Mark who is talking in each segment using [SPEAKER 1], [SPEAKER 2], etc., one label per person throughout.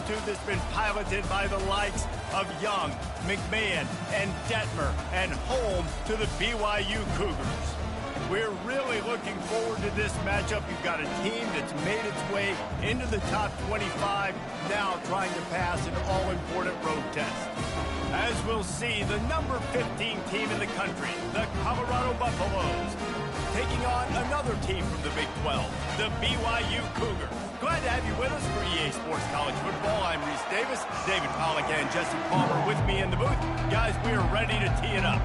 [SPEAKER 1] altitude that's been piloted by the likes of Young, McMahon, and Detmer, and home to the BYU Cougars. We're really looking forward to this matchup. You've got a team that's made its way into the top 25, now trying to pass an all-important road test. As we'll see, the number 15 team in the country, the Colorado Buffaloes, taking on another team from the Big 12, the BYU Cougars. Glad to have you with us for EA Sports College Football. I'm Reese Davis, David Pollack, and Jesse Palmer with me in the booth. Guys, we are ready to tee it up.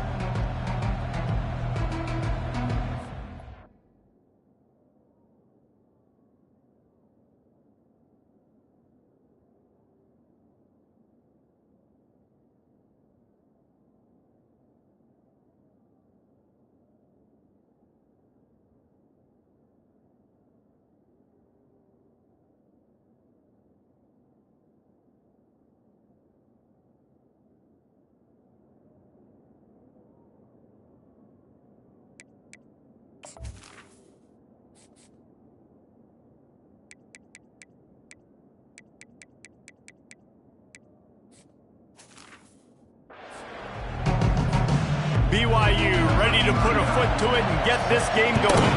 [SPEAKER 1] BYU ready to put a foot to it and get this game going.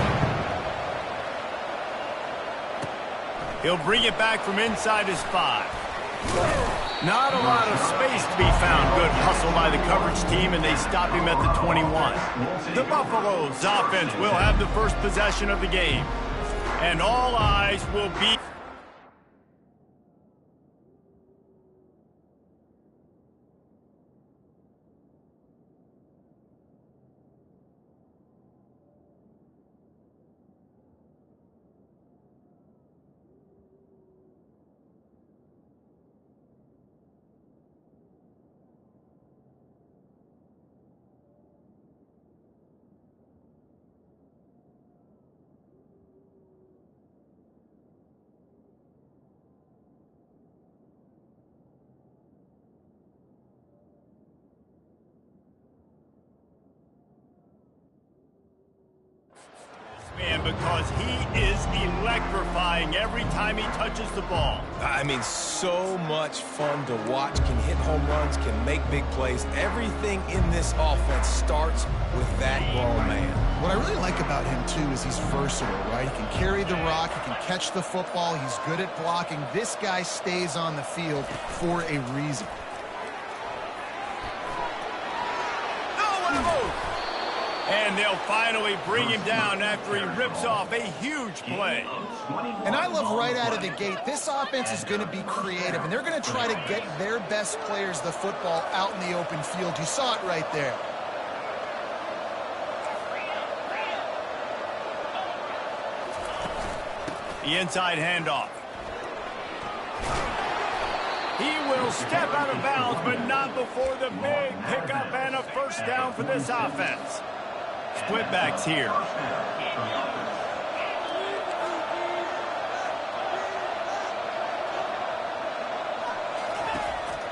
[SPEAKER 1] He'll bring it back from inside his 5. Not a lot of space to be found. Good hustle by the coverage team, and they stop him at the 21. The Buffaloes offense will have the first possession of the game. And all eyes will be... because he is electrifying every time he touches the ball.
[SPEAKER 2] I mean, so much fun to watch. Can hit home runs, can make big plays. Everything in this offense starts with that grown man.
[SPEAKER 3] What I really like about him, too, is he's versatile, right? He can carry the rock, he can catch the football, he's good at blocking. This guy stays on the field for a reason.
[SPEAKER 1] And they'll finally bring him down after he rips off a huge play.
[SPEAKER 3] And I love right out of the gate, this offense is going to be creative, and they're going to try to get their best players the football out in the open field. You saw it right there.
[SPEAKER 1] The inside handoff. He will step out of bounds, but not before the big pickup and a first down for this offense. Split backs here.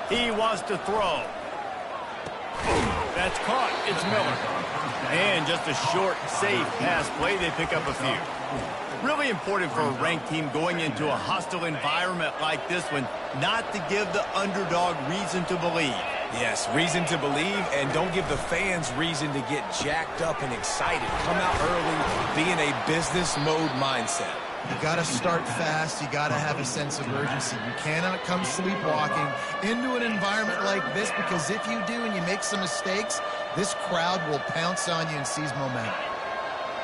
[SPEAKER 1] He wants to throw. That's caught. It's Miller. And just a short, safe pass play. They pick up a few. Really important for a ranked team going into a hostile environment like this one, not to give the underdog reason to believe.
[SPEAKER 2] Yes, reason to believe, and don't give the fans reason to get jacked up and excited. Come out early, be in a business mode mindset.
[SPEAKER 3] You got to start fast. You got to have a sense of urgency. You cannot come sleepwalking into an environment like this, because if you do and you make some mistakes, this crowd will pounce on you and seize momentum.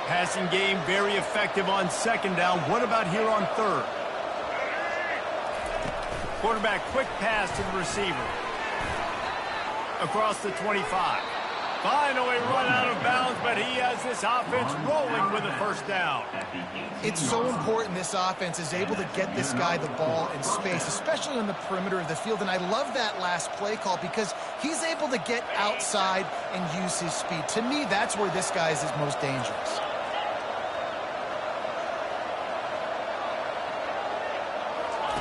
[SPEAKER 1] Passing game very effective on second down. What about here on third? Quarterback quick pass to the receiver. Across the 25. Finally run out of bounds, but he has this offense rolling with a first down.
[SPEAKER 3] It's so important this offense is able to get this guy the ball in space, especially on the perimeter of the field. And I love that last play call because he's able to get outside and use his speed. To me, that's where this guy is his most dangerous.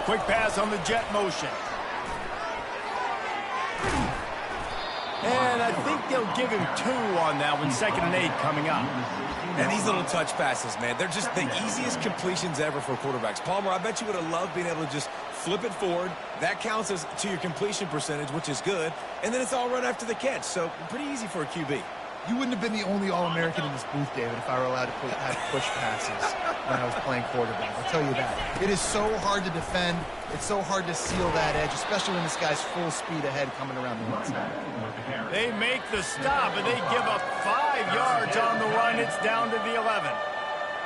[SPEAKER 1] Quick pass on the jet motion. And I think they'll give him 2 on that one. 2nd and 8 coming up.
[SPEAKER 2] And these little touch passes, man, they're just the easiest completions ever for quarterbacks. Palmer, I bet you would have loved being able to just flip it forward. That counts as to your completion percentage, which is good. And then it's all run after the catch, so pretty easy for a QB.
[SPEAKER 3] You wouldn't have been the only All-American in this booth, David, if I were allowed to have push passes when I was playing quarterback. I'll tell you that. It is so hard to defend. It's so hard to seal that edge, especially when this guy's full speed ahead coming around the inside.
[SPEAKER 1] They make the stop, and they give up 5 yards on the run. It's down to the 11.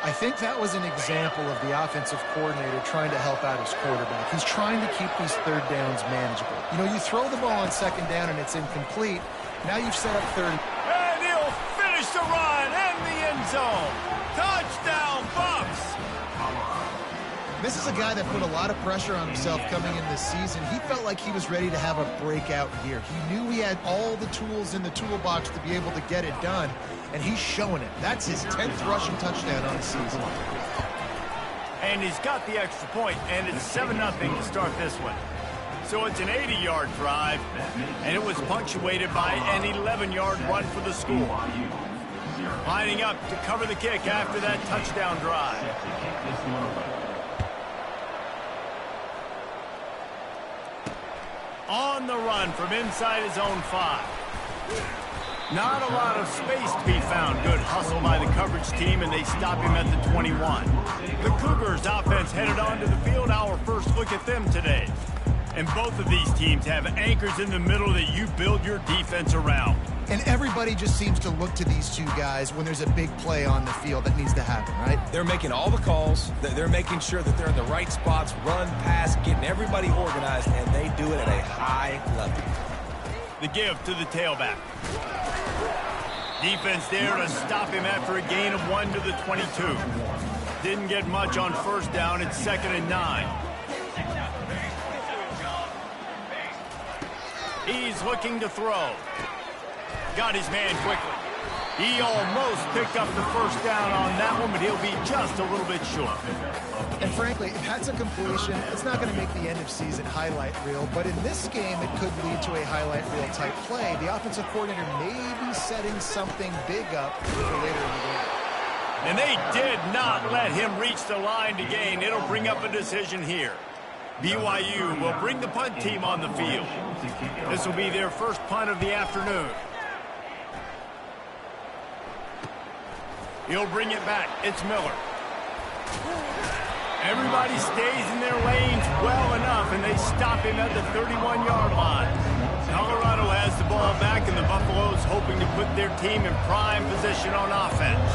[SPEAKER 3] I think that was an example of the offensive coordinator trying to help out his quarterback. He's trying to keep these third downs manageable. You know, you throw the ball on second down and it's incomplete. Now you've set up third.
[SPEAKER 1] And he'll finish the run in the end zone. Touchdown, Bucks.
[SPEAKER 3] This is a guy that put a lot of pressure on himself coming in this season. He felt like he was ready to have a breakout year. He knew he had all the tools in the toolbox to be able to get it done, and he's showing it. That's his 10th rushing touchdown on the season.
[SPEAKER 1] And he's got the extra point, and it's 7-0 to start this one. So it's an 80-yard drive, and it was punctuated by an 11-yard run for the school. Lining up to cover the kick after that touchdown drive. On the run from inside his own 5. Not a lot of space to be found. Good hustle by the coverage team, and they stop him at the 21. The Cougars offense headed onto the field. Our first look at them today. And both of these teams have anchors in the middle that you build your defense around.
[SPEAKER 3] And everybody just seems to look to these two guys when there's a big play on the field that needs to happen, right?
[SPEAKER 2] They're making all the calls. They're making sure that they're in the right spots, run, pass, getting everybody organized, and they do it at a high level.
[SPEAKER 1] The give to the tailback. Defense there to stop him after a gain of 1 to the 22. Didn't get much on first down. It's 2nd and 9. He's looking to throw. Got his man quickly. He almost picked up the first down on that one, but he'll be just a little bit short.
[SPEAKER 3] And frankly, if that's a completion, it's not going to make the end of season highlight reel. But in this game, it could lead to a highlight reel type play. The offensive coordinator may be setting something big up for later in the game.
[SPEAKER 1] And they did not let him reach the line to gain. It'll bring up a decision here. BYU will bring the punt team on the field. This will be their first punt of the afternoon. He'll bring it back. It's Miller. Everybody stays in their lanes well enough, and they stop him at the 31-yard line. Colorado has the ball back, and the Buffaloes hoping to put their team in prime position on offense.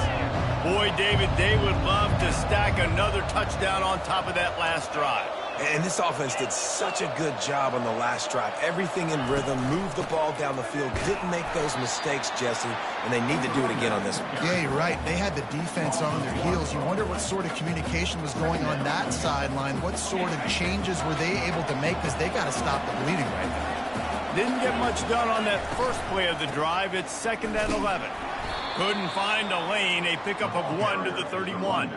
[SPEAKER 1] Boy, David, they would love to stack another touchdown on top of that last drive.
[SPEAKER 2] And this offense did such a good job on the last drive. Everything in rhythm, moved the ball down the field, didn't make those mistakes, Jesse, and they need to do it again on this one.
[SPEAKER 3] Yeah, you're right. They had the defense on their heels. You wonder what sort of communication was going on that sideline. What sort of changes were they able to make, because they got to stop the bleeding right now.
[SPEAKER 1] Didn't get much done on that first play of the drive. It's 2nd and 11. Couldn't find a lane. A pickup of 1 to the 31.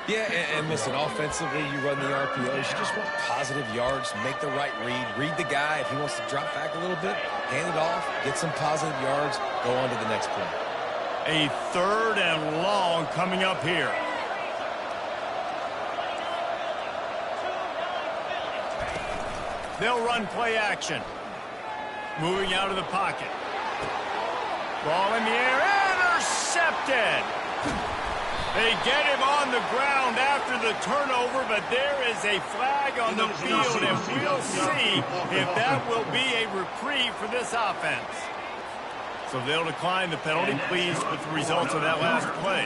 [SPEAKER 2] Yeah, and listen, offensively, you run the RPOs. You just want positive yards, make the right read the guy. If he wants to drop back a little bit, hand it off, get some positive yards, go on to the next play.
[SPEAKER 1] A 3rd and long coming up here. They'll run play action. Moving out of the pocket. Ball in the air, intercepted. They get him on the ground after the turnover, but there is a flag on the field, and we'll see if that will be a reprieve for this offense. So they'll decline the penalty, pleased with the results of that last play.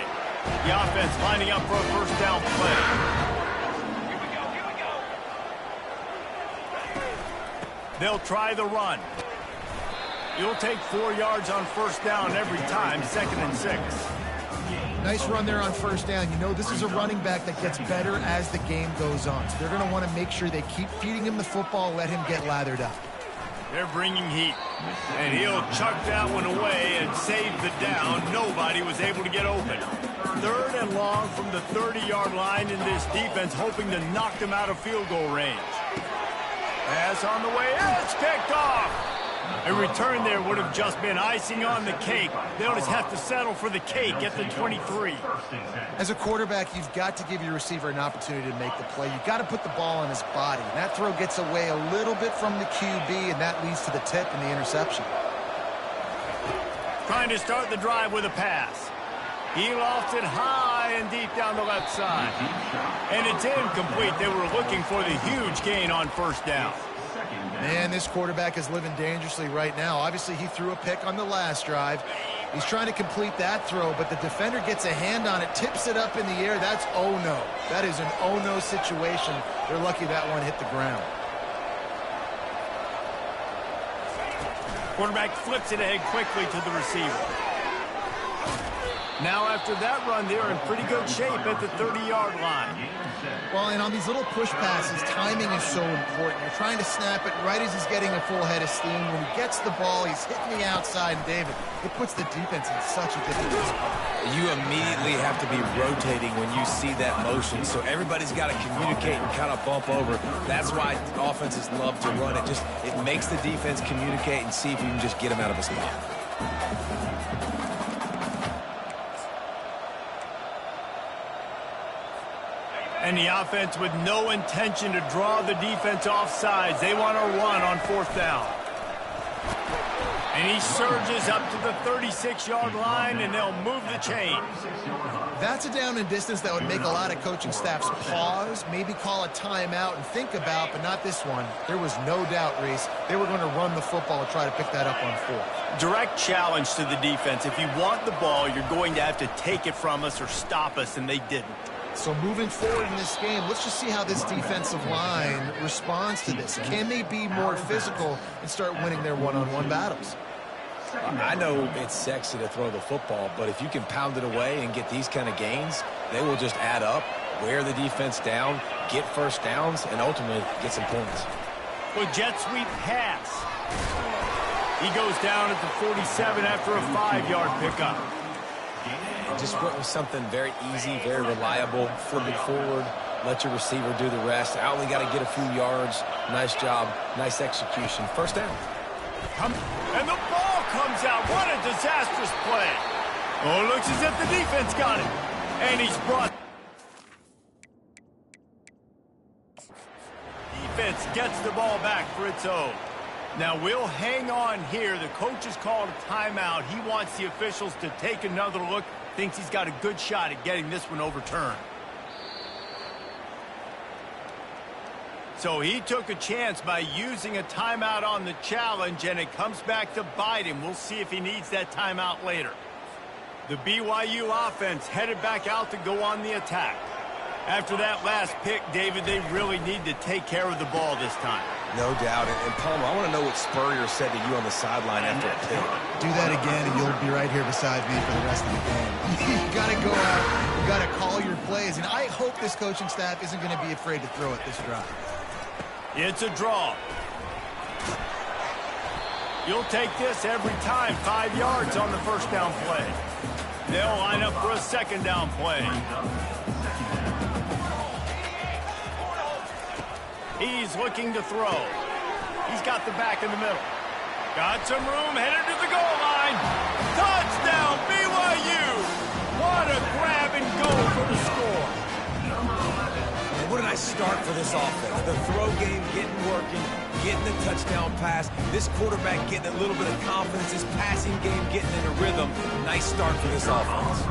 [SPEAKER 1] The offense lining up for a first down play. They'll try the run. You'll take 4 yards on first down every time, 2nd and 6.
[SPEAKER 3] Nice run there on first down. You know, this is a running back that gets better as the game goes on. So they're going to want to make sure they keep feeding him the football, let him get lathered up.
[SPEAKER 1] They're bringing heat. And he'll chuck that one away and save the down. Nobody was able to get open. 3rd and long from the 30-yard line, in this defense hoping to knock them out of field goal range. Pass on the way. It's picked off. A return there would have just been icing on the cake. They'll just have to settle for the cake at the 23.
[SPEAKER 3] As a quarterback, you've got to give your receiver an opportunity to make the play. You've got to put the ball on his body. And that throw gets away a little bit from the QB, and that leads to the tip and the interception.
[SPEAKER 1] Trying to start the drive with a pass. He lofts it high and deep down the left side. And it's incomplete. They were looking for the huge gain on first down.
[SPEAKER 3] Man, this quarterback is living dangerously right now. Obviously, he threw a pick on the last drive. He's trying to complete that throw, but the defender gets a hand on it, tips it up in the air. That's oh-no. That is an oh-no situation. They're lucky that one hit the ground.
[SPEAKER 1] Quarterback flips it ahead quickly to the receiver. Now after that run, they're in pretty good shape at the 30-yard line.
[SPEAKER 3] Well, and on these little push passes, timing is so important. You're trying to snap it right as he's getting a full head of steam. When he gets the ball, he's hitting the outside. And David, it puts the defense in such a difficult spot.
[SPEAKER 2] You immediately have to be rotating when you see that motion. So everybody's got to communicate and kind of bump over. That's why offenses love to run it. It makes the defense communicate and see if you can just get him out of a spot.
[SPEAKER 1] And the offense with no intention to draw the defense off sides. They want to run on fourth down. And he surges up to the 36-yard line, and they'll move the chains.
[SPEAKER 3] That's a down and distance that would make a lot of coaching staffs pause, maybe call a timeout and think about, but not this one. There was no doubt, Reese, they were going to run the football and try to pick that up on fourth.
[SPEAKER 1] Direct challenge to the defense. If you want the ball, you're going to have to take it from us or stop us, and they didn't.
[SPEAKER 3] So moving forward in this game, let's just see how this defensive line responds to this. Can they be more physical and start winning their one-on-one battles?
[SPEAKER 2] I know it's sexy to throw the football, but if you can pound it away and get these kind of gains, they will just add up, wear the defense down, get first downs, and ultimately get some points.
[SPEAKER 1] Well, jet sweep pass. He goes down at the 47 after a 5-yard pickup.
[SPEAKER 2] Just went with something very easy, very reliable. Flip it forward, let your receiver do the rest. I only got to get a few yards. Nice job, nice execution. First down.
[SPEAKER 1] And the ball comes out. What a disastrous play. Oh, it looks as if the defense got it. And he's brought. Defense gets the ball back for its own. Now we'll hang on here. The coach has called a timeout. He wants the officials to take another look. Thinks he's got a good shot at getting this one overturned. So he took a chance by using a timeout on the challenge, and it comes back to bite him. We'll see if he needs that timeout later. The BYU offense headed back out to go on the attack. After that last pick, David, they really need to take care of the ball this time.
[SPEAKER 2] No doubt. And Palmer, I want to know what Spurrier said to you on the sideline after a pick.
[SPEAKER 3] Do that again, and you'll be right here beside me for the rest of the game. You got to go out. You got to call your plays. And I hope this coaching staff isn't going to be afraid to throw it this drive.
[SPEAKER 1] It's a draw. You'll take this every time. 5 yards on the first down play. They'll line up for a second down play. He's looking to throw. He's got the back in the middle. Got some room, headed to the goal line. Touchdown, BYU! What a grab and go for the score.
[SPEAKER 2] And what a nice start for this offense. The throw game getting working, getting the touchdown pass. This quarterback getting a little bit of confidence. This passing game getting in a rhythm. Nice start for this offense.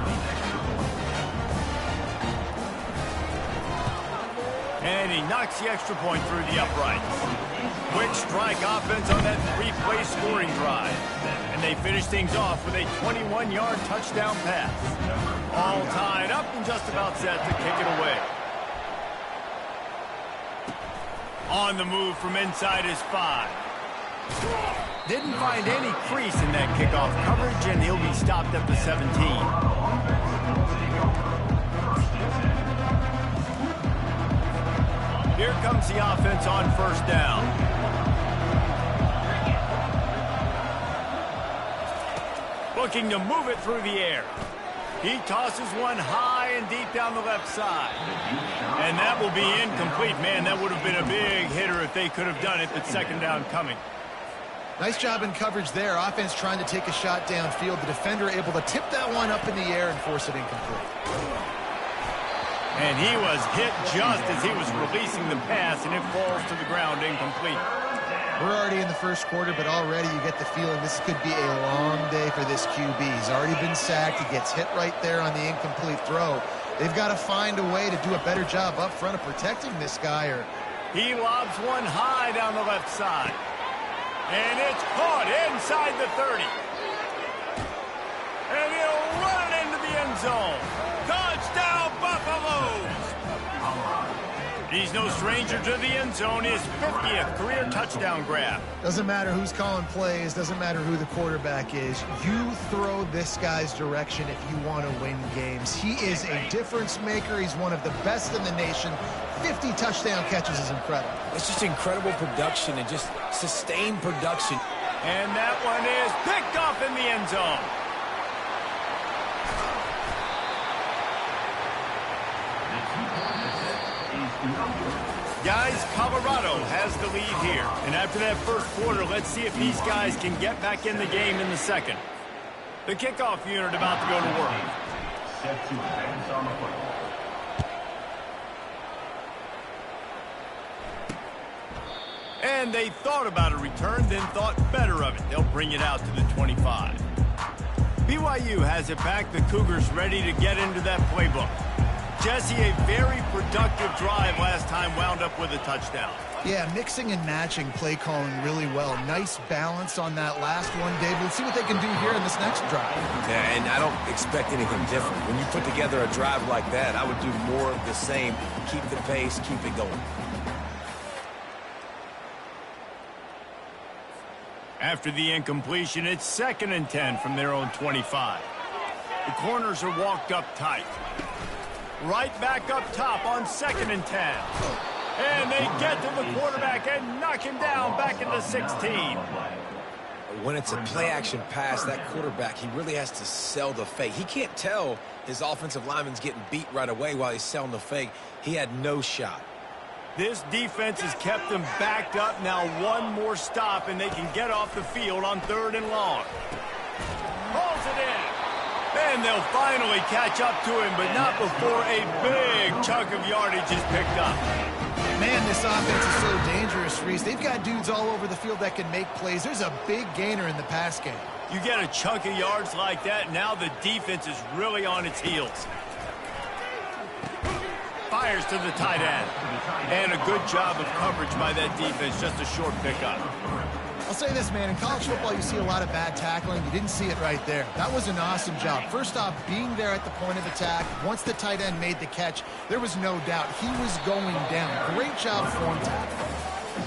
[SPEAKER 1] And he knocks the extra point through the uprights. Quick strike offense on that 3-play scoring drive. And they finish things off with a 21-yard touchdown pass. All tied up and just about set to kick it away. On the move from inside his 5. Didn't find any crease in that kickoff coverage, and he'll be stopped at the 17. Here comes the offense on first down. Looking to move it through the air. He tosses one high and deep down the left side. And that will be incomplete. Man, that would have been a big hitter if they could have done it, but second down coming.
[SPEAKER 3] Nice job in coverage there. Offense trying to take a shot downfield. The defender able to tip that one up in the air and force it incomplete.
[SPEAKER 1] And he was hit just as he was releasing the pass, and it falls to the ground incomplete.
[SPEAKER 3] We're already in the first quarter, but already you get the feeling this could be a long day for this QB. He's already been sacked. He gets hit right there on the incomplete throw. They've got to find a way to do a better job up front of protecting this guy.
[SPEAKER 1] He lobs one high down the left side. And it's caught inside the 30. And he'll run it into the end zone. Touchdown, Buffaloes! He's no stranger to the end zone. His 50th career touchdown grab.
[SPEAKER 3] Doesn't matter who's calling plays. Doesn't matter who the quarterback is. You throw this guy's direction if you want to win games. He is a difference maker. He's one of the best in the nation. 50 touchdown catches is incredible.
[SPEAKER 2] It's just incredible production and just sustained production.
[SPEAKER 1] And that one is picked up in the end zone. Guys, Colorado has the lead here. And after that first quarter, let's see if these guys can get back in the game in the second. The kickoff unit about to go to work. Set to advance on the play. And they thought about a return, then thought better of it. They'll bring it out to the 25. BYU has it back. The Cougars ready to get into that playbook. Jesse, a very productive drive last time wound up with a touchdown.
[SPEAKER 3] Yeah, mixing and matching play calling really well. Nice balance on that last one, Dave. Let's see what they can do here in this next drive.
[SPEAKER 2] Yeah, and I don't expect anything different. When you put together a drive like that, I would do more of the same. Keep the pace, keep it going.
[SPEAKER 1] After the incompletion, it's 2nd and 10 from their own 25. The corners are walked up tight. Right back up top on 2nd and 10. And they get to the quarterback and knock him down back at the 16.
[SPEAKER 2] When it's a play-action pass, that quarterback, he really has to sell the fake. He can't tell his offensive lineman's getting beat right away while he's selling the fake. He had no shot.
[SPEAKER 1] This defense has kept them backed up. Now one more stop, and they can get off the field on 3rd and long. Pulls it in. And they'll finally catch up to him, but not before a big chunk of yardage is picked up.
[SPEAKER 3] Man, this offense is so dangerous, Reese. They've got dudes all over the field that can make plays. There's a big gainer in the pass game.
[SPEAKER 1] You get a chunk of yards like that, now the defense is really on its heels. Fires to the tight end. And a good job of coverage by that defense, just a short pickup.
[SPEAKER 3] I'll say this, man, in college football you see a lot of bad tackling. You didn't see it right there. That was an awesome job. First off, being there at the point of attack. Once the tight end made the catch, there was no doubt he was going down. Great job form tackle.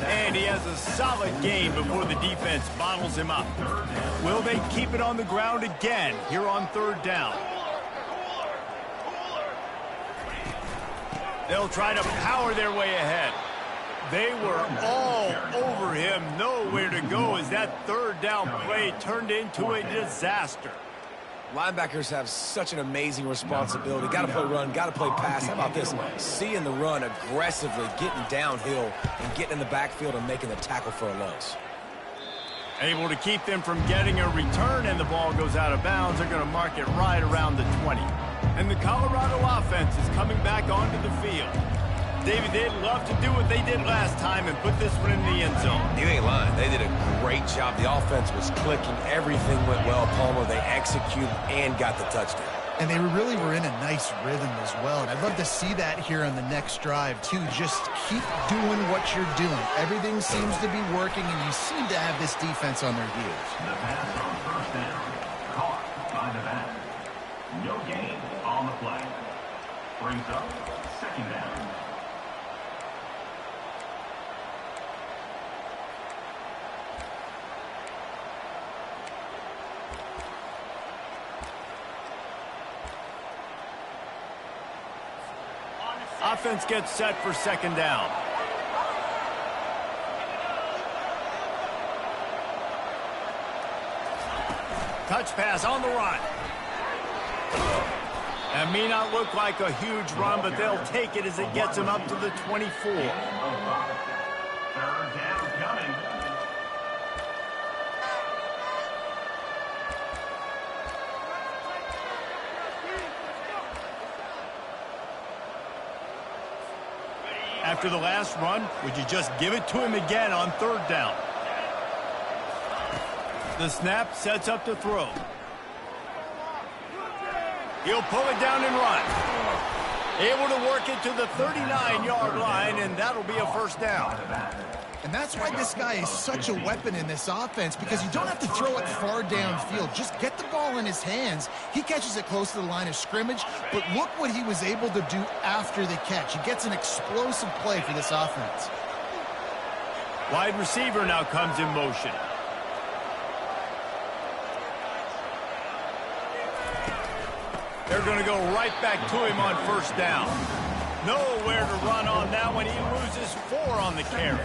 [SPEAKER 1] And he has a solid game before the defense bottles him up. Will they keep it on the ground again here on 3rd down? They'll try to power their way ahead. They were all over him, nowhere to go as that 3rd down play turned into a disaster.
[SPEAKER 2] Linebackers have such an amazing responsibility. Got to play run, got to play pass. How about this? Seeing the run aggressively, getting downhill, and getting in the backfield and making the tackle for a loss.
[SPEAKER 1] Able to keep them from getting a return, and the ball goes out of bounds. They're going to mark it right around the 20. And the Colorado offense is coming back onto the field. David, they'd love to do what they did last time and put this one in the end zone.
[SPEAKER 2] You ain't lying. They did a great job. The offense was clicking. Everything went well, Palmer. They executed and got the touchdown.
[SPEAKER 3] And they really were in a nice rhythm as well. And I'd love to see that here on the next drive, too. Just keep doing what you're doing. Everything seems to be working, and you seem to have this defense on their heels.
[SPEAKER 4] The pass on 1st down. Caught by the back. No gain on the play. Brings up 2nd down.
[SPEAKER 1] Offense gets set for 2nd down. Touch pass on the run. That may not look like a huge run, but they'll take it as it gets them up to the 24.
[SPEAKER 4] 3rd down coming.
[SPEAKER 1] After the last run, would you just give it to him again on third down? The snap sets up to throw. He'll pull it down and run. Able to work it to the 39-yard line, and that'll be a first down.
[SPEAKER 3] And that's why this guy is such a weapon in this offense, because you don't have to throw it far downfield. Just get the ball in his hands. He catches it close to the line of scrimmage, but look what he was able to do after the catch. He gets an explosive play for this offense.
[SPEAKER 1] Wide receiver now comes in motion. They're going to go right back to him on first down. Nowhere to run on that one. He loses 4 on the carry.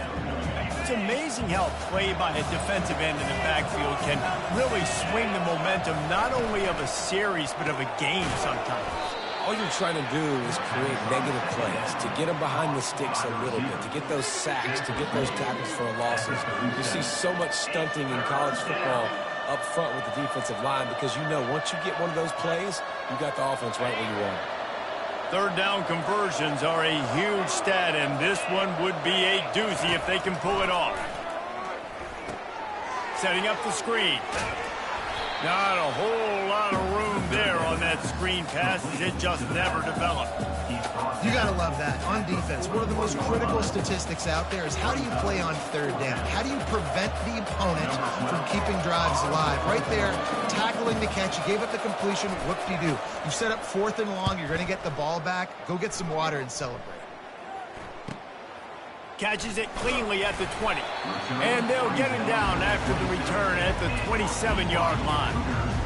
[SPEAKER 1] It's amazing how play by a defensive end in the backfield can really swing the momentum not only of a series but of a game sometimes.
[SPEAKER 2] All you're trying to do is create negative plays, to get them behind the sticks a little bit, to get those sacks, to get those tackles for losses. You see so much stunting in college football up front with the defensive line because you know once you get one of those plays, you got the offense right where you want it.
[SPEAKER 1] Third down conversions are a huge stat, and this one would be a doozy if they can pull it off. Setting up the screen. Not a whole lot of room there on that screen pass as it just never developed.
[SPEAKER 3] You got to love that. On defense, one of the most critical statistics out there is how do you play on third down? How do you prevent the opponent from keeping drives alive? Right there, tackling the catch. You gave up the completion. What do? You set up 4th and long. You're going to get the ball back. Go get some water and celebrate.
[SPEAKER 1] Catches it cleanly at the 20. And they'll get him down after the return at the 27-yard line.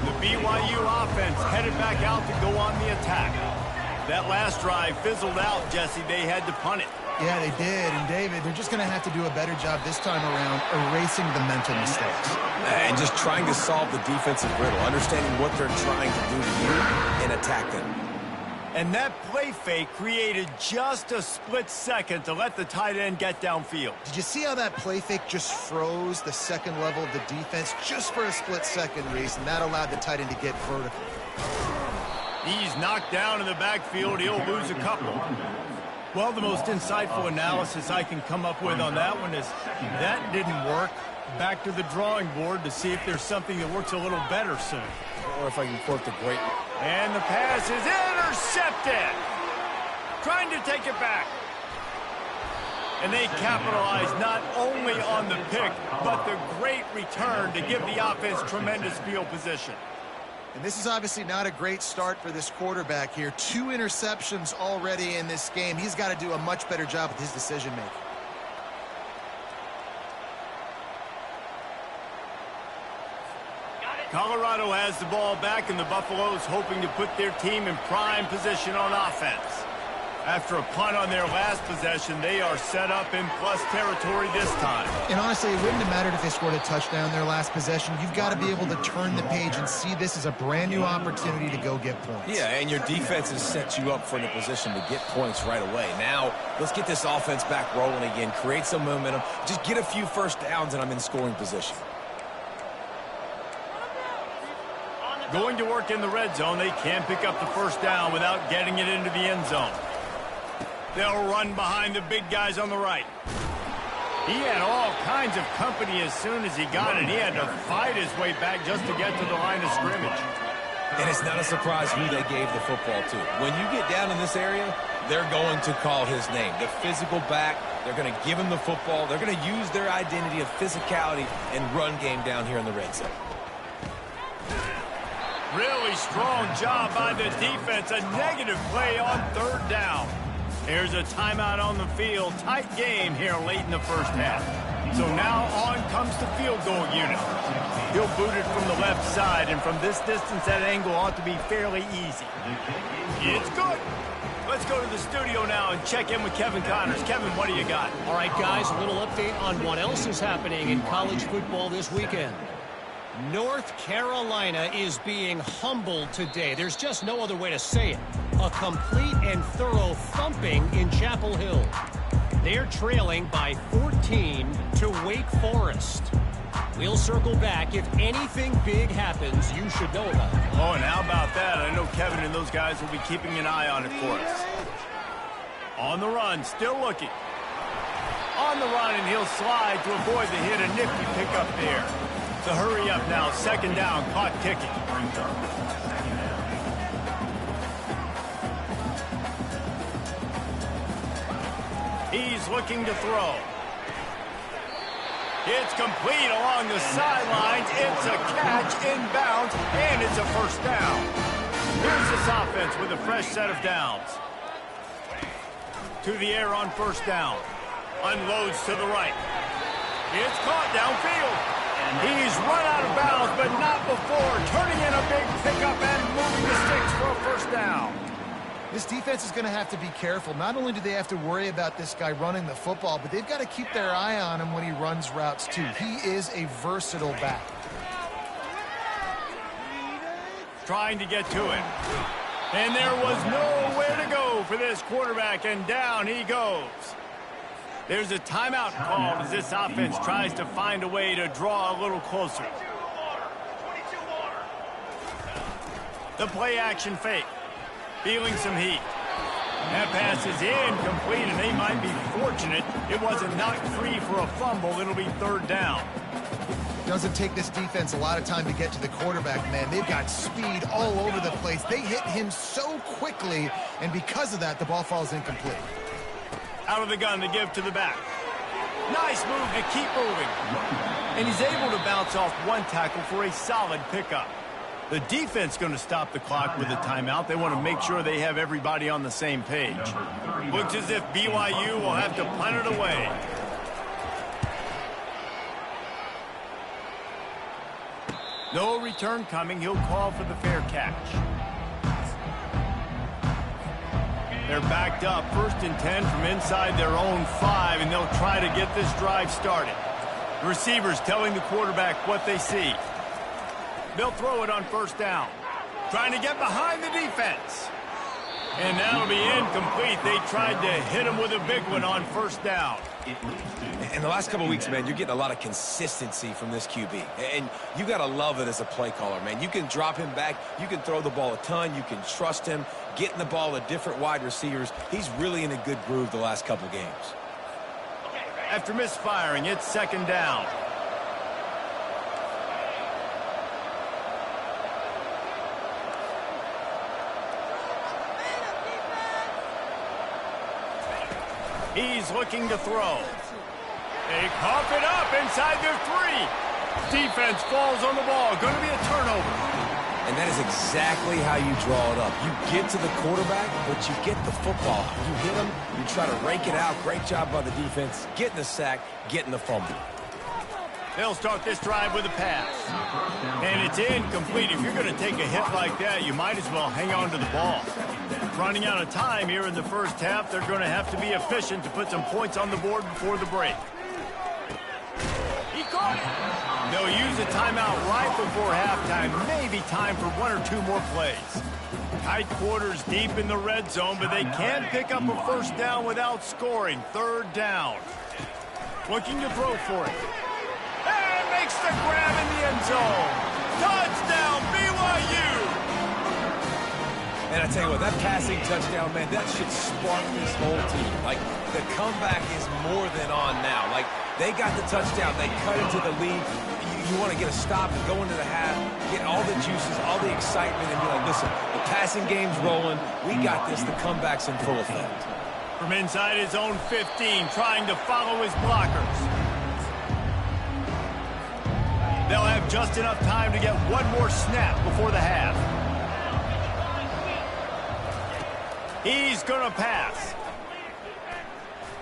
[SPEAKER 1] The BYU offense headed back out to go on the attack. That last drive fizzled out, Jesse. They had to punt it.
[SPEAKER 3] Yeah, they did. And, David, they're just going to have to do a better job this time around erasing the mental mistakes.
[SPEAKER 2] And just trying to solve the defensive riddle, understanding what they're trying to do to you and attack them.
[SPEAKER 1] And that play fake created just a split second to let the tight end get downfield.
[SPEAKER 3] Did you see how that play fake just froze the second level of the defense just for a split second, Reese, and that allowed the tight end to get vertical?
[SPEAKER 1] He's knocked down in the backfield. He'll lose a couple. Well, the most insightful analysis I can come up with on that one is that didn't work. Back to the drawing board to see if there's something that works a little better soon.
[SPEAKER 2] Or if I can quote the great...
[SPEAKER 1] And the pass is intercepted. Trying to take it back. And they capitalize not only on the pick, but the great return to give the offense tremendous field position.
[SPEAKER 3] And this is obviously not a great start for this quarterback here. 2 interceptions already in this game. He's got to do a much better job with his decision-making.
[SPEAKER 1] Colorado has the ball back, and the Buffaloes hoping to put their team in prime position on offense. After a punt on their last possession, they are set up in plus territory this time.
[SPEAKER 3] And honestly, it wouldn't have mattered if they scored a touchdown their last possession. You've got to be able to turn the page and see this as a brand new opportunity to go get points.
[SPEAKER 2] Yeah, and your defense has set you up for a position to get points right away. Now, let's get this offense back rolling again, create some momentum, just get a few first downs, and I'm in scoring position.
[SPEAKER 1] Going to work in the red zone. They can pick up the first down without getting it into the end zone. They'll run behind the big guys on the right. He had all kinds of company as soon as he got it. He had to fight his way back just to get to the line of scrimmage.
[SPEAKER 2] And it's not a surprise who they gave the football to. When you get down in this area, they're going to call his name. The physical back, they're going to give him the football. They're going to use their identity of physicality and run game down here in the red zone.
[SPEAKER 1] Really strong job by the defense. A negative play on third down. Here's a timeout on the field. Tight game here late in the first half. So now on comes the field goal unit. He'll boot it from the left side, and from this distance, that angle ought to be fairly easy. It's good. Let's go to the studio now and check in with Kevin Connors. Kevin, what do you got?
[SPEAKER 5] All right, guys, a little update on what else is happening in college football this weekend. North Carolina is being humbled today. There's just no other way to say it. A complete and thorough thumping in Chapel Hill. They're trailing by 14 to Wake Forest. We'll circle back. If anything big happens, you should know about it.
[SPEAKER 1] Oh, and how about that? I know Kevin and those guys will be keeping an eye on it for us. On the run, still looking. on the run, and he'll slide to avoid the hit. A nifty pickup there. So hurry up now. Second down, clock ticking. He's looking to throw. It's complete along the sidelines. It's a catch inbounds, and it's a first down. Here's this offense with a fresh set of downs. To the air on first down. Unloads to the right. It's caught downfield. He's run out of bounds, but not before. Turning in a big pickup and moving the sticks for a first down.
[SPEAKER 3] This defense is going to have to be careful. Not only do they have to worry about this guy running the football, but they've got to keep their eye on him when he runs routes too. He is a versatile back.
[SPEAKER 1] Trying to get to it. And there was nowhere to go for this quarterback, and down he goes. There's a timeout called as this offense tries to find a way to draw a little closer. The play action fake. Feeling some heat. That pass is incomplete, and they might be fortunate it wasn't knocked free for a fumble. It'll be third down.
[SPEAKER 3] Doesn't take this defense a lot of time to get to the quarterback, man. They've got speed all over the place. They hit him so quickly, and because of that, the ball falls incomplete.
[SPEAKER 1] Out of the gun to give to the back. Nice move to keep moving. And he's able to bounce off one tackle for a solid pickup. The defense going to stop the clock with a timeout. They want to make sure they have everybody on the same page. Looks as if BYU will have to punt it away. No return coming. He'll call for the fair catch. They're backed up. 1st and 10 from inside their own 5, and they'll try to get this drive started. The receivers telling the quarterback what they see. They'll throw it on first down. Trying to get behind the defense. And that'll be incomplete. They tried to hit him with a big one on first down.
[SPEAKER 2] In the last couple of weeks, man, you're getting a lot of consistency from this QB. And you got to love it as a play caller, man. You can drop him back. You can throw the ball a ton. You can trust him. Getting the ball to different wide receivers. He's really in a good groove the last couple games.
[SPEAKER 1] After misfiring, it's second down. He's looking to throw. They cough it up inside their 3. Defense falls on the ball. Going to be a turnover.
[SPEAKER 2] And that is exactly how you draw it up. You get to the quarterback, but you get the football. You hit him, you try to rake it out. Great job by the defense. Getting the sack, getting the fumble.
[SPEAKER 1] They'll start this drive with a pass. And it's incomplete. If you're going to take a hit like that, you might as well hang on to the ball. Running out of time here in the first half, they're going to have to be efficient to put some points on the board before the break. He caught it. They'll use a timeout right before halftime. Maybe time for 1 or 2 more plays. Tight quarters deep in the red zone, but they can pick up a first down without scoring. Third down. Looking to throw for it. And makes the grab in the end zone. Touchdown, BYU!
[SPEAKER 2] And I tell you what, that passing touchdown, man, that should spark this whole team. Like, the comeback is more than on now. Like, they got the touchdown. They cut into the lead. You want to get a stop and go into the half, get all the juices, all the excitement, and be like, listen, the passing game's rolling. We got this. The comeback's in full effect.
[SPEAKER 1] From inside his own 15, trying to follow his blockers. They'll have just enough time to get one more snap before the half. He's going to pass.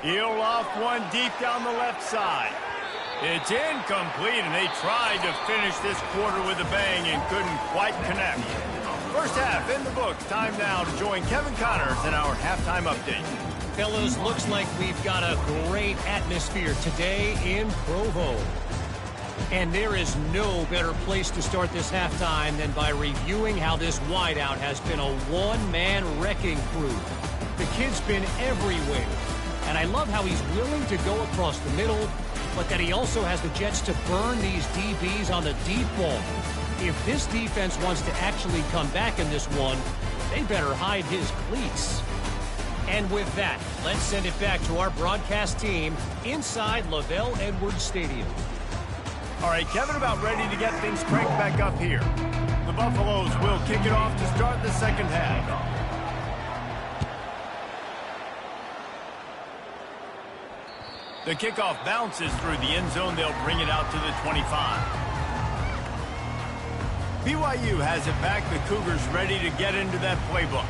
[SPEAKER 1] He'll off one deep down the left side. It's incomplete, and they tried to finish this quarter with a bang and couldn't quite connect. First half in the books. Time now to join Kevin Connors in our halftime update.
[SPEAKER 5] Fellas, looks like we've got a great atmosphere today in Provo. And there is no better place to start this halftime than by reviewing how this wideout has been a one-man wrecking crew. The kid's been everywhere, and I love how he's willing to go across the middle, but that he also has the jets to burn these DBs on the deep ball. If this defense wants to actually come back in this one, they better hide his cleats. And with that, let's send it back to our broadcast team inside Lavelle Edwards Stadium.
[SPEAKER 1] All right, Kevin, about ready to get things cranked back up here. The Buffaloes will kick it off to start the second half. The kickoff bounces through the end zone. They'll bring it out to the 25. BYU has it back. The Cougars ready to get into that playbook.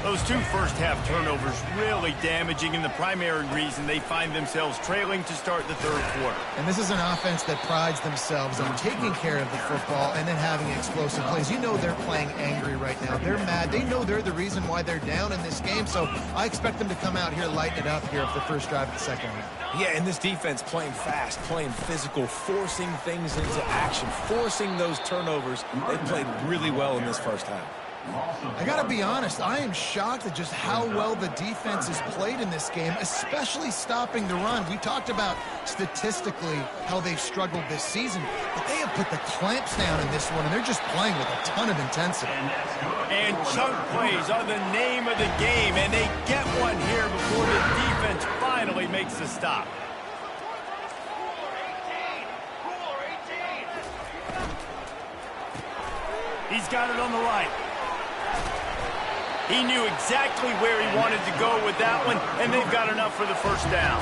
[SPEAKER 1] Those two first-half turnovers really damaging, and the primary reason they find themselves trailing to start the third quarter.
[SPEAKER 3] And this is an offense that prides themselves on taking care of the football and then having explosive plays. You know they're playing angry right now. They're mad. They know they're the reason why they're down in this game, so I expect them to come out here, lighten it up here for the first drive of the second half.
[SPEAKER 2] Yeah, and this defense playing fast, playing physical, forcing things into action, forcing those turnovers. They played really well in this first half.
[SPEAKER 3] I got to be honest, I am shocked at just how well the defense has played in this game, especially stopping the run. We talked about statistically how they've struggled this season, but they have put the clamps down in this one, and they're just playing with a ton of intensity.
[SPEAKER 1] And chunk plays are the name of the game, and they get one here before the defense finally makes the stop. He's got it on the right. He knew exactly where he wanted to go with that one, and they've got enough for the first down.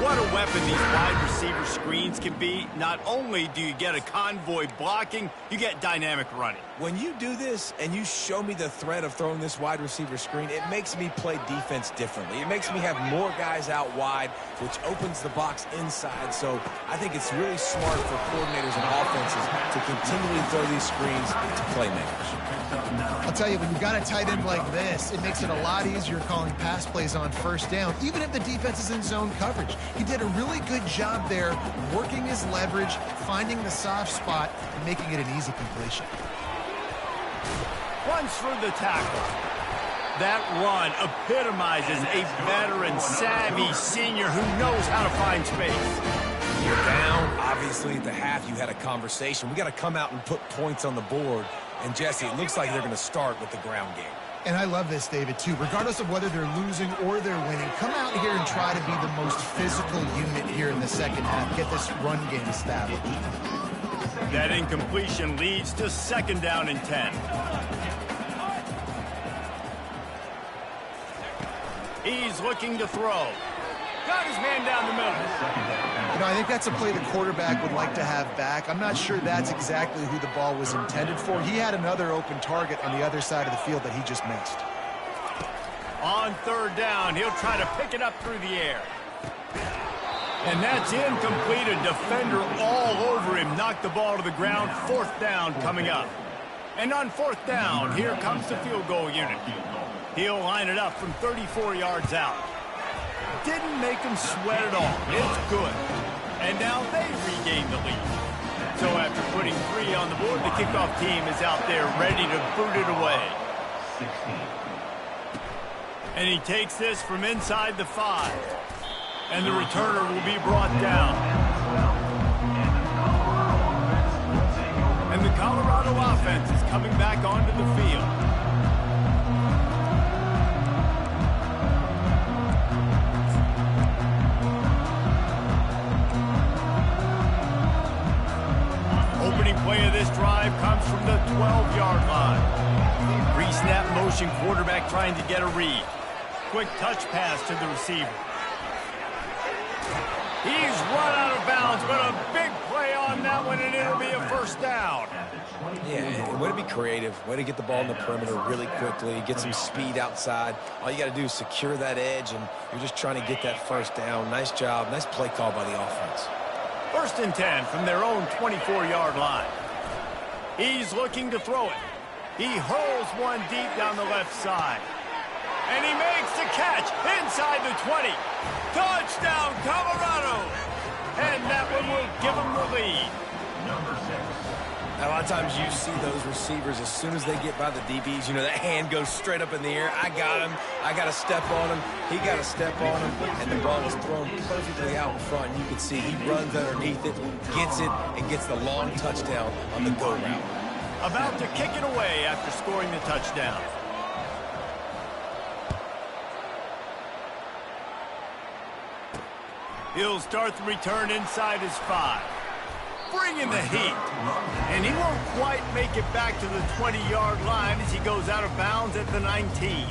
[SPEAKER 1] What a weapon these wide receiver screens can be. Not only do you get a convoy blocking, you get dynamic running.
[SPEAKER 2] When you do this and you show me the threat of throwing this wide receiver screen, it makes me play defense differently. It makes me have more guys out wide, which opens the box inside. So I think it's really smart for coordinators and offenses to continually throw these screens to playmakers.
[SPEAKER 3] I'll tell you, when you've got a tight end like this, it makes it a lot easier calling pass plays on first down, even if the defense is in zone coverage. He did a really good job there, working his leverage, finding the soft spot, and making it an easy completion.
[SPEAKER 1] Runs through the tackle. That run epitomizes a veteran, savvy senior who knows how to find space.
[SPEAKER 2] You're down. Obviously, at the half, you had a conversation. We got to come out and put points on the board. And, Jesse, it looks like they're going to start with the ground game.
[SPEAKER 3] And I love this, David, too. Regardless of whether they're losing or they're winning, come out here and try to be the most physical unit here in the second half. Get this run game established.
[SPEAKER 1] That incompletion leads to second down and 10. He's looking to throw. Got his man down the middle.
[SPEAKER 3] You know, I think that's a play the quarterback would like to have back. I'm not sure that's exactly who the ball was intended for. He had another open target on the other side of the field that he just missed.
[SPEAKER 1] On third down, he'll try to pick it up through the air. And that's incomplete. A defender all over him. Knocked the ball to the ground. Fourth down coming up. And on fourth down, here comes the field goal unit. He'll line it up from 34 yards out. Didn't make him sweat at all. It's good. And now they regain the lead. So after putting 3 on the board, the kickoff team is out there ready to boot it away.
[SPEAKER 4] 16.
[SPEAKER 1] And he takes this from inside the 5. And the returner will be brought down. And the Colorado offense is coming back onto the field. Opening play of this drive comes from the 12-yard line. Pre-snap motion, quarterback trying to get a read. Quick touch pass to the receiver. He's run out of bounds, but a big play on that one, and it'll be a first down.
[SPEAKER 2] Yeah, way to be creative. Way to get the ball in the perimeter really quickly, get some speed outside. All you got to do is secure that edge, and you're just trying to get that first down. Nice job. Nice play call by the offense.
[SPEAKER 1] First and 10 from their own 24-yard line. He's looking to throw it. He hurls one deep down the left side. And he makes the catch inside the 20. Touchdown, Colorado! And that one will give them the lead.
[SPEAKER 4] Number 6.
[SPEAKER 2] A lot of times you see those receivers, as soon as they get by the DBs, you know, that hand goes straight up in the air. I got him. I got to step on him. He got to step on him. And the ball is thrown perfectly out in front. You can see he runs underneath it, gets it, and gets the long touchdown on the go route.
[SPEAKER 1] About to kick it away after scoring the touchdown. He'll start the return inside his 5. Bringing the heat. And he won't quite make it back to the 20-yard line as he goes out of bounds at the 19.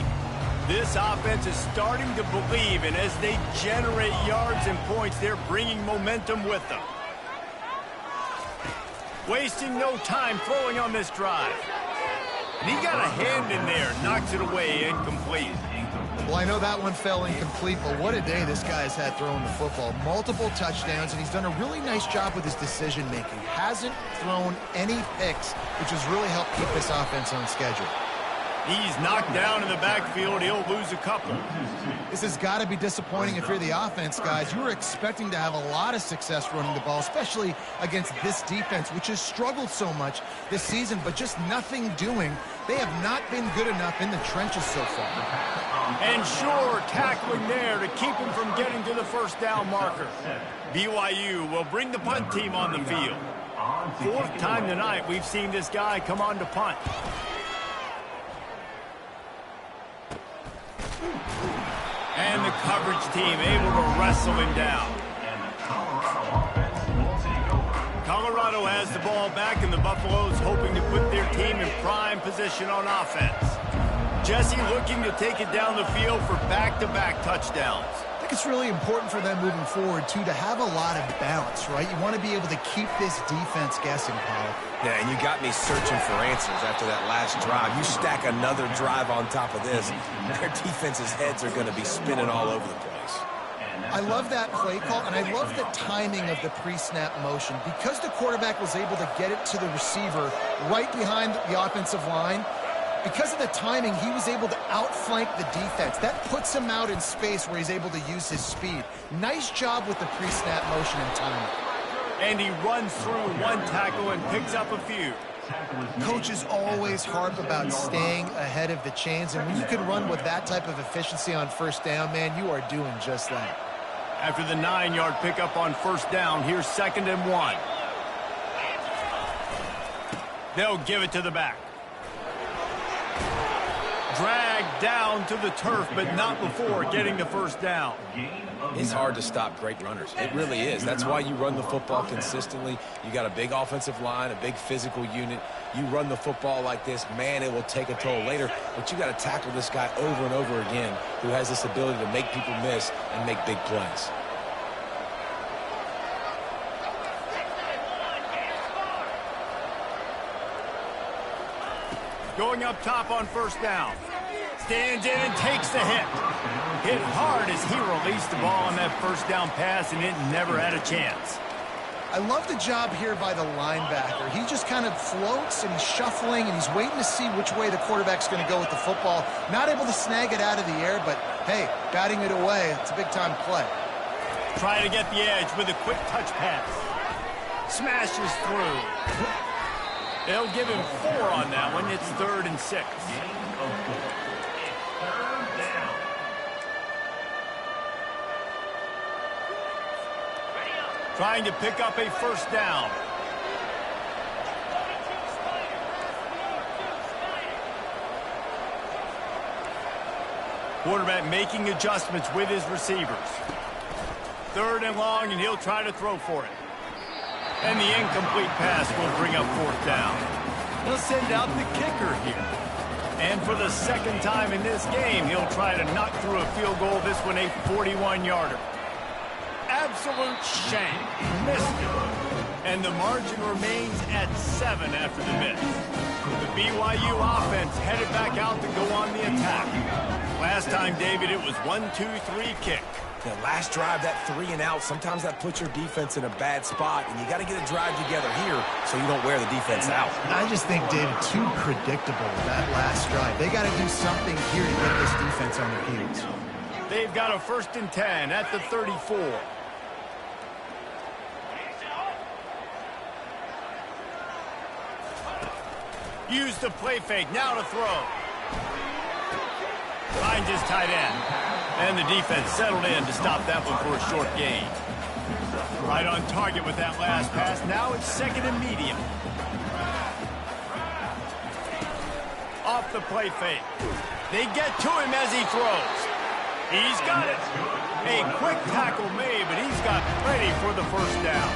[SPEAKER 1] This offense is starting to believe, and as they generate yards and points, they're bringing momentum with them. Wasting no time throwing on this drive. And he got a hand in there, knocks it away, incomplete.
[SPEAKER 3] Well, I know that one fell incomplete, but what a day this guy has had throwing the football. Multiple touchdowns, and he's done a really nice job with his decision-making. Hasn't thrown any picks, which has really helped keep this offense on schedule.
[SPEAKER 1] He's knocked down in the backfield. He'll lose a couple.
[SPEAKER 3] This has got to be disappointing if you're the offense, guys. You were expecting to have a lot of success running the ball, especially against this defense, which has struggled so much this season, but just nothing doing. They have not been good enough in the trenches so far.
[SPEAKER 1] And sure, tackling there to keep him from getting to the first down marker. BYU will bring the punt team on the field. 4th time tonight we've seen this guy come on to punt. And the coverage team able to wrestle him down. Colorado has the ball back, and the Buffaloes hoping to put their team in prime position on offense. Jesse looking to take it down the field for back-to-back touchdowns.
[SPEAKER 3] I think it's really important for them moving forward, too, to have a lot of balance, right? You want to be able to keep this defense guessing, Paul.
[SPEAKER 2] Yeah, and you got me searching for answers after that last drive. You stack another drive on top of this, their defense's heads are going to be spinning all over the place.
[SPEAKER 3] I love that play call, and I love the timing of the pre-snap motion. Because the quarterback was able to get it to the receiver right behind the offensive line, because of the timing, he was able to outflank the defense. That puts him out in space where he's able to use his speed. Nice job with the pre-snap motion and timing.
[SPEAKER 1] And he runs through one tackle and picks up a few.
[SPEAKER 3] Coaches always harp about staying ahead of the chains, and when you can run with that type of efficiency on first down, man, you are doing just that.
[SPEAKER 1] After the 9-yard pickup on first down, here's 2nd and 1. They'll give it to the back. Dragged down to the turf, but not before getting the first down.
[SPEAKER 2] It's hard to stop great runners. It really is. That's why you run the football consistently. You got a big offensive line, a big physical unit. You run the football like this, man, it will take a toll later. But you got to tackle this guy over and over again who has this ability to make people miss and make big plays.
[SPEAKER 1] Going up top on first down. Stands in and takes the hit. Hit hard as he released the ball on that first down pass, and it never had a chance.
[SPEAKER 3] I love the job here by the linebacker. He just kind of floats and he's shuffling and he's waiting to see which way the quarterback's going to go with the football. Not able to snag it out of the air, but hey, batting it away, it's a big-time play.
[SPEAKER 1] Trying to get the edge with a quick touch pass. Smashes through. They'll give him 4 on that one. It's 3rd and 6. Trying to pick up a first down. Quarterback making adjustments with his receivers. 3rd and long, and he'll try to throw for it. And the incomplete pass will bring up 4th down. He'll send out the kicker here. And for the 2nd time in this game, he'll try to knock through a field goal, this one a 41-yarder. Absolute shame. Missed it. And the margin remains at 7 after the miss. The BYU offense headed back out to go on the attack. Last time, David, it was 1-2-3 kick.
[SPEAKER 2] The last drive, that 3 and out, sometimes that puts your defense in a bad spot, and you got to get a drive together here so you don't wear the defense out.
[SPEAKER 3] I just think, David, too predictable that last drive. They got to do something here to get this defense on their heels.
[SPEAKER 1] They've got a 1st and 10 at the 34. Use the play fake, now to throw. Finds his tight end. And the defense settled in to stop that one for a short gain. Right on target with that last pass. Now it's 2nd and medium. Off the play fake. They get to him as he throws. He's got it. A quick tackle made, but he's got plenty for the first down.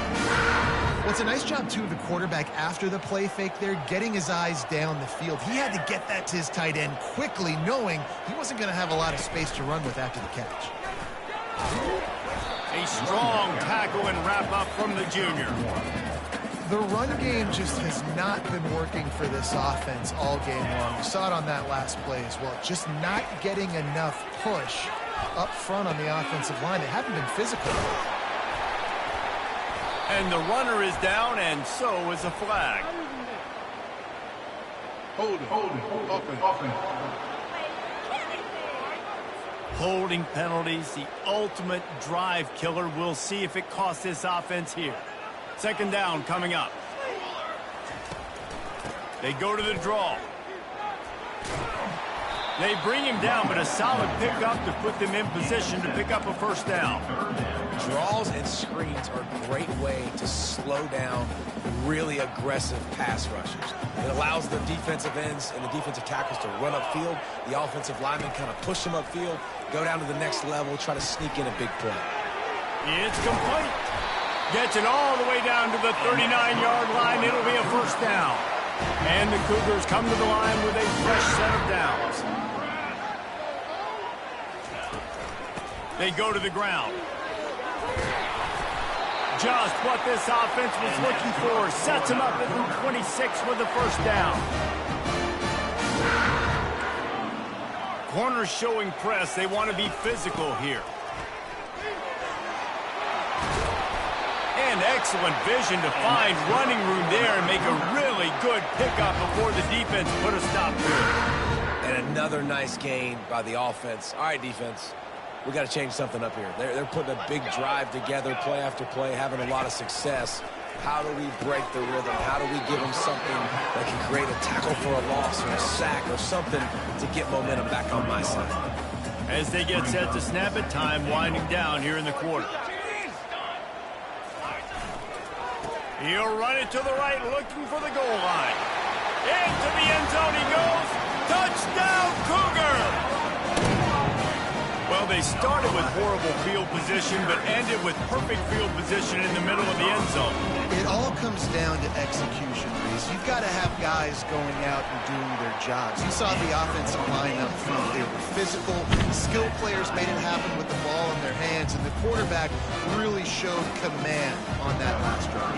[SPEAKER 3] Well, it's a nice job, too, of the quarterback after the play fake there, getting his eyes down the field. He had to get that to his tight end quickly, knowing he wasn't going to have a lot of space to run with after the catch.
[SPEAKER 1] A strong tackle and wrap-up from the junior.
[SPEAKER 3] The run game just has not been working for this offense all game long. You saw it on that last play as well. Just not getting enough push up front on the offensive line. They haven't been physical.
[SPEAKER 1] And the runner is down, and so is a flag. Holding penalties, the ultimate drive killer. We'll see if it costs this offense here. Second down coming up. They go to the draw. They bring him down, but a solid pickup to put them in position to pick up a first down.
[SPEAKER 2] Draws and screens are a great way to slow down really aggressive pass rushers. It allows the defensive ends and the defensive tackles to run upfield. The offensive linemen kind of push them upfield, go down to the next level, try to sneak in a big play.
[SPEAKER 1] It's complete. Gets it all the way down to the 39-yard line. It'll be a first down. And the Cougars come to the line with a fresh set of downs. They go to the ground. Just what this offense was looking for. Sets him up at the 26 with the first down. Corners showing press. They want to be physical here. And excellent vision to find running room there and make a really good pickup before the defense put a stop to it.
[SPEAKER 2] And another nice gain by the offense. All right, defense, we got to change something up here. They're putting a big drive together, play after play, having a lot of success. How do we break the rhythm? How do we give them something that can create a tackle for a loss or a sack or something to get momentum back on my side?
[SPEAKER 1] As they get set to snap it, time winding down here in the quarter. He'll run it to the right, looking for the goal line. Into the end zone he goes. Touchdown, Cougar! Well, they started with horrible field position, but ended with perfect field position in the middle of the end zone.
[SPEAKER 3] It all comes down to execution, Reese. You've got to have guys going out and doing their jobs. You saw the offensive line up front. They were physical. Skilled players made it happen with the ball in their hands, and the quarterback really showed command on that last drive.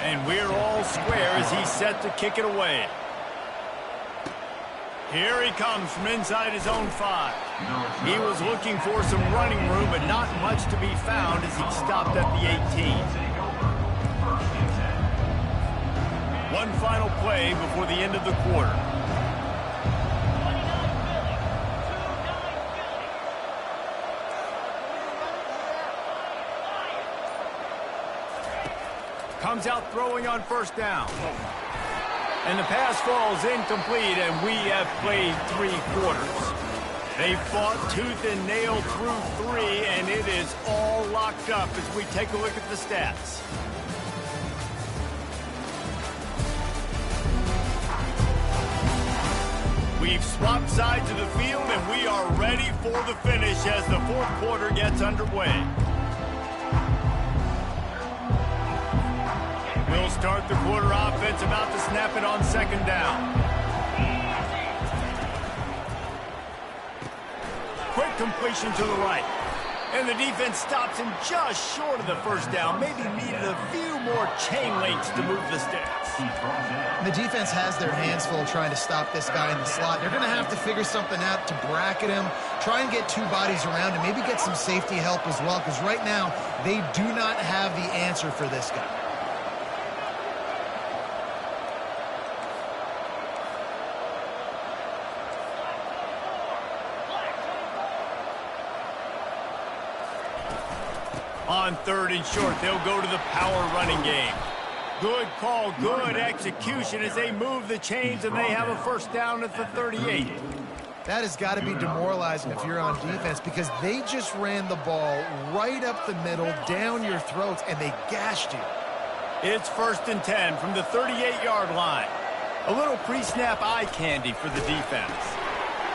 [SPEAKER 1] And we're all square as he's set to kick it away. Here he comes from inside his own 5. He was looking for some running room, but not much to be found as he stopped at the 18. One final play before the end of the quarter. Comes out throwing on first down. And the pass falls incomplete, and we have played 3 quarters. They fought tooth and nail through 3, and it is all locked up as we take a look at the stats. We've swapped sides of the field, and we are ready for the finish as the 4th quarter gets underway. We'll start the quarter offense about to snap it on second down. Quick completion to the right. And the defense stops him just short of the first down. Maybe needed a few more chain links to move the sticks.
[SPEAKER 3] The defense has their hands full trying to stop this guy in the slot. They're going to have to figure something out to bracket him, try and get 2 bodies around him, maybe get some safety help as well, because right now they do not have the answer for this guy.
[SPEAKER 1] On 3rd and short, they'll go to the power running game. Good call, good execution as they move the chains, and they have a first down at the 38.
[SPEAKER 3] That has got to be demoralizing if you're on defense, because they just ran the ball right up the middle, down your throats, and they gashed you.
[SPEAKER 1] It's 1st and 10 from the 38-yard line. A little pre-snap eye candy for the defense.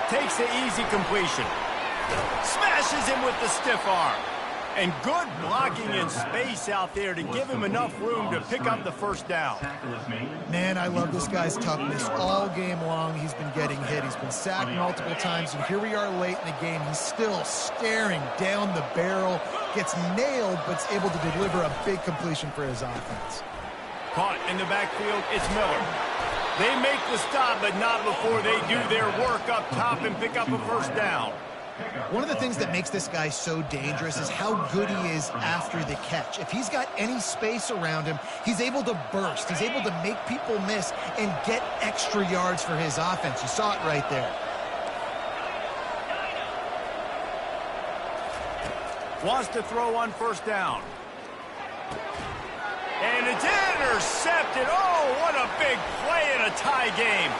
[SPEAKER 1] Takes the easy completion. Smashes him with the stiff arm. And good blocking in space out there to give him enough room to pick up the first down.
[SPEAKER 3] Man, I love this guy's toughness. All game long, he's been getting hit. He's been sacked multiple times, and here we are late in the game. He's still staring down the barrel, gets nailed, but is able to deliver a big completion for his offense.
[SPEAKER 1] Caught in the backfield, it's Miller. They make the stop, but not before they do their work up top and pick up a first down.
[SPEAKER 3] One of the things that makes this guy so dangerous is how good he is after the catch. If he's got any space around him, he's able to burst. He's able to make people miss and get extra yards for his offense. You saw it right there.
[SPEAKER 1] Wants to throw on first down. And it's intercepted. Oh, what a big play in a tie game.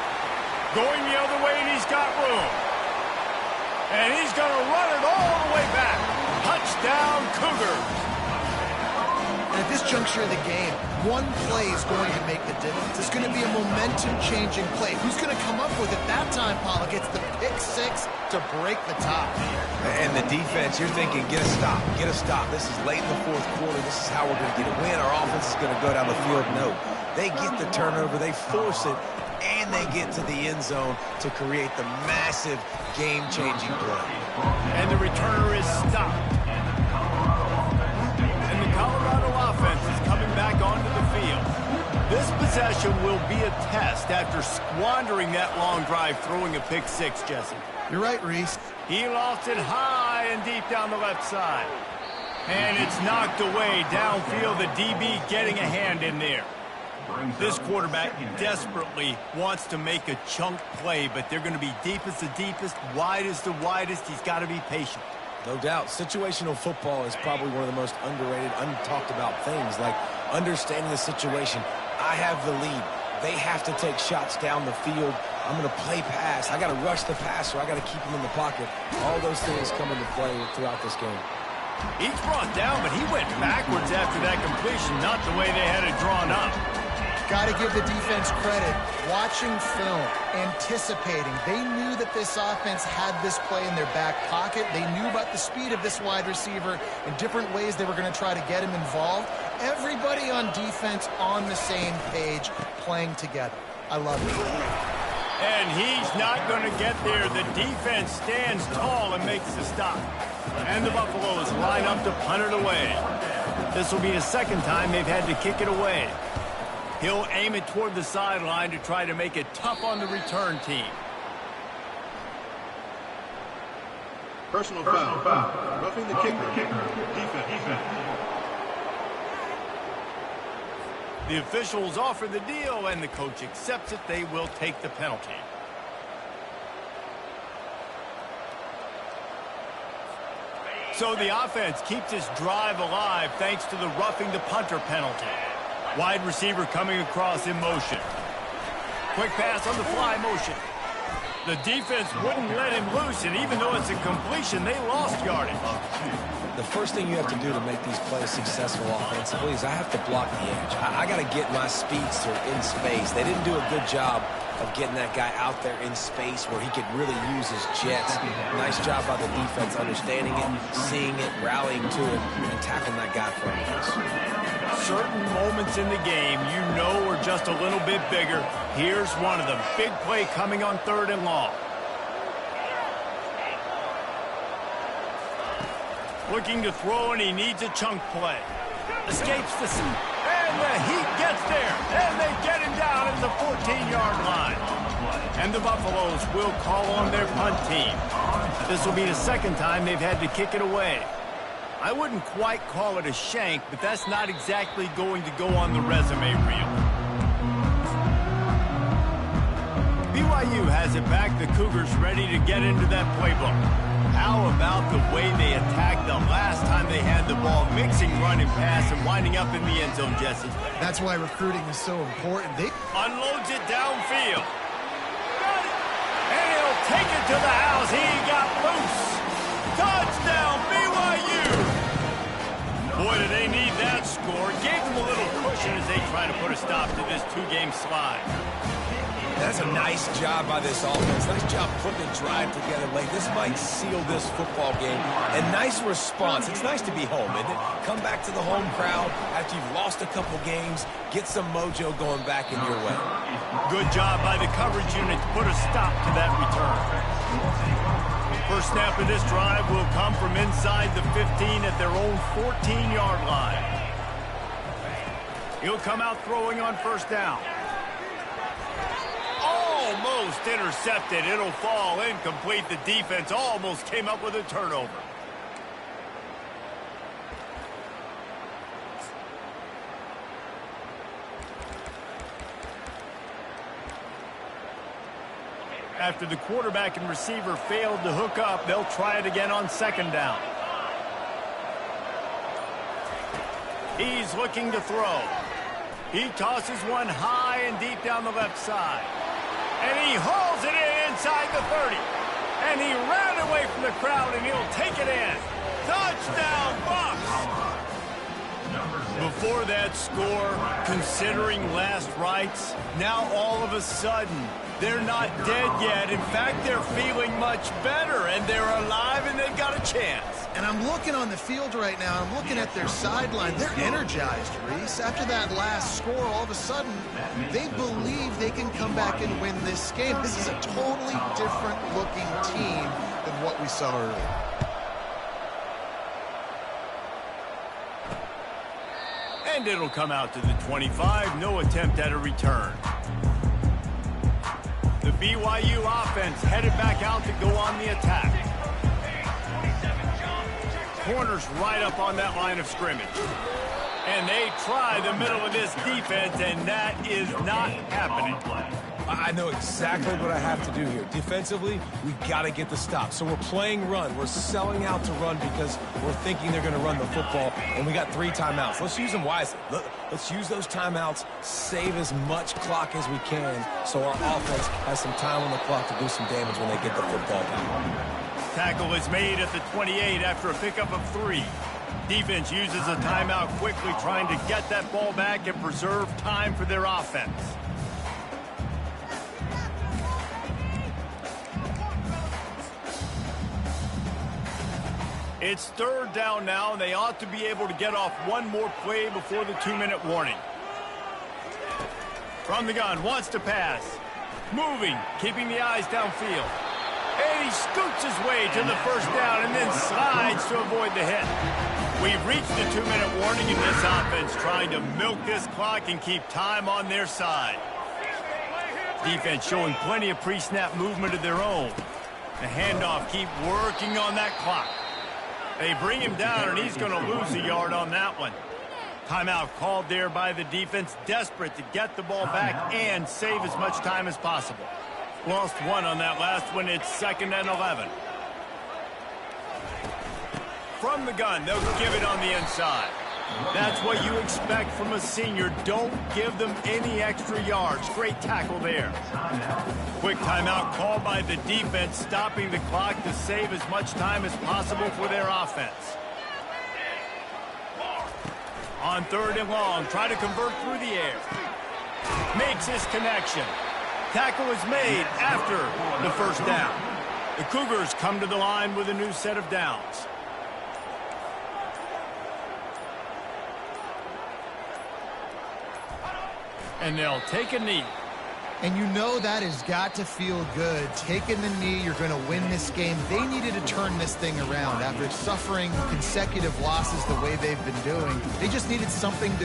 [SPEAKER 1] Going the other way, and he's got room. And he's going to run it all the way back. Touchdown, Cougars.
[SPEAKER 3] And at this juncture of the game, one play is going to make the difference. It's going to be a momentum-changing play. Who's going to come up with it that time, Paula? Gets the pick six to break the tie.
[SPEAKER 2] And the defense, you're thinking, get a stop, get a stop. This is late in the fourth quarter. This is how we're going to get a win. Our offense is going to go down the field. No, they get the turnover, they force it, and they get to the end zone to create the massive game-changing play.
[SPEAKER 1] And the returner is stopped. And the Colorado offense is coming back onto the field. This possession will be a test after squandering that long drive, throwing a pick six, Jesse.
[SPEAKER 3] You're right, Reese.
[SPEAKER 1] He lost it high and deep down the left side. And it's knocked away downfield, the DB getting a hand in there. This quarterback desperately wants to make a chunk play, but they're going to be deep as the deepest, wide as the widest. He's got to be patient.
[SPEAKER 2] No doubt. Situational football is probably one of the most underrated, untalked about things, like understanding the situation. I have the lead. They have to take shots down the field. I'm going to play pass. I got to rush the passer. I got to keep him in the pocket. All those things come into play throughout this game.
[SPEAKER 1] He's brought down, but he went backwards after that completion, not the way they had it drawn up.
[SPEAKER 3] Got to give the defense credit. Watching film, anticipating. They knew that this offense had this play in their back pocket. They knew about the speed of this wide receiver and different ways they were going to try to get him involved. Everybody on defense on the same page, playing together. I love it.
[SPEAKER 1] And he's not going to get there. The defense stands tall and makes the stop. And the Buffaloes line up to punt it away. This will be the second time they've had to kick it away. He'll aim it toward the sideline to try to make it tough on the return team.
[SPEAKER 6] Personal foul. Roughing the kicker. Defense.
[SPEAKER 1] The officials offer the deal, and the coach accepts it. They will take the penalty. So the offense keeps its drive alive thanks to the roughing the punter penalty. Wide receiver coming across in motion. Quick pass on the fly motion. The defense wouldn't let him loose, and even though it's a completion, they lost yardage.
[SPEAKER 2] The first thing you have to do to make these plays successful offensively is I have to block the edge. I got to get my speedster in space. They didn't do a good job of getting that guy out there in space where he could really use his jets. Nice job by the defense understanding it, seeing it, rallying to it, and tackling that guy from us.
[SPEAKER 1] Certain moments in the game you know are just a little bit bigger. Here's one of them. Big play coming on 3rd and long. Looking to throw, and he needs a chunk play. Escapes the seat. And the Heat gets there. And they get him down at the 14-yard line. And the Buffaloes will call on their punt team. This will be the second time they've had to kick it away. I wouldn't quite call it a shank, but that's not exactly going to go on the resume reel. BYU has it back. The Cougars ready to get into that playbook. How about the way they attacked the last time they had the ball, mixing run and pass and winding up in the end zone, Jesse?
[SPEAKER 3] That's why recruiting is so important. They
[SPEAKER 1] unloads it downfield. Got it. And he'll take it to the house. He got loose. Touchdown, BYU. Boy, do they need that score. Gave them a little cushion as they try to put a stop to this two-game slide.
[SPEAKER 2] That's a nice job by this offense. Nice job putting the drive together late. This might seal this football game. And nice response. It's nice to be home, isn't it? Come back to the home crowd after you've lost a couple games. Get some mojo going back in your way.
[SPEAKER 1] Good job by the coverage unit to put a stop to that return. First snap of this drive will come from inside the 15 at their own 14-yard line. He'll come out throwing on first down. Almost intercepted. It'll fall incomplete. The defense almost came up with a turnover. After the quarterback and receiver failed to hook up, they'll try it again on second down. He's looking to throw. He tosses one high and deep down the left side. And he hauls it in inside the 30. And he ran away from the crowd, and he'll take it in. Touchdown, Bucs! Before that score, considering last rites, now all of a sudden, they're not dead yet. In fact, they're feeling much better, and they're alive, and they've got a chance.
[SPEAKER 3] And I'm looking on the field right now, and I'm looking at their sideline. They're energized, Reese. After that last score, all of a sudden, they believe they can come back and win this game. This is a totally different-looking team than what we saw earlier.
[SPEAKER 1] And it'll come out to the 25. No attempt at a return. The BYU offense headed back out to go on the attack. Corners right up on that line of scrimmage. And they try the middle of this defense, and that is not happening.
[SPEAKER 2] I know exactly what I have to do here. Defensively, we got to get the stop. So we're playing run. We're selling out to run because we're thinking they're going to run the football, and we got 3 timeouts. Let's use them wisely. Let's use those timeouts, save as much clock as we can so our offense has some time on the clock to do some damage when they get the football back.
[SPEAKER 1] Tackle is made at the 28 after a pickup of 3. Defense uses a timeout quickly, trying to get that ball back and preserve time for their offense. It's third down now, and they ought to be able to get off one more play before the 2-minute warning. From the gun, wants to pass. Moving, keeping the eyes downfield. And he scoots his way to the first down and then slides to avoid the hit. We've reached the 2-minute warning, and this offense trying to milk this clock and keep time on their side. Defense showing plenty of pre-snap movement of their own. The handoff, keep working on that clock. They bring him down, and he's going to lose a yard on that one. Timeout called there by the defense, desperate to get the ball back and save as much time as possible. Lost one on that last one. It's 2nd and 11. From the gun, they'll give it on the inside. That's what you expect from a senior. Don't give them any extra yards. Great tackle there. Quick timeout called by the defense, stopping the clock to save as much time as possible for their offense. On 3rd and long, try to convert through the air. Makes his connection. Tackle is made after the first down. The Cougars come to the line with a new set of downs. And they'll take a knee.
[SPEAKER 3] And you know that has got to feel good. Taking the knee, you're going to win this game. They needed to turn this thing around after suffering consecutive losses the way they've been doing. They just needed something to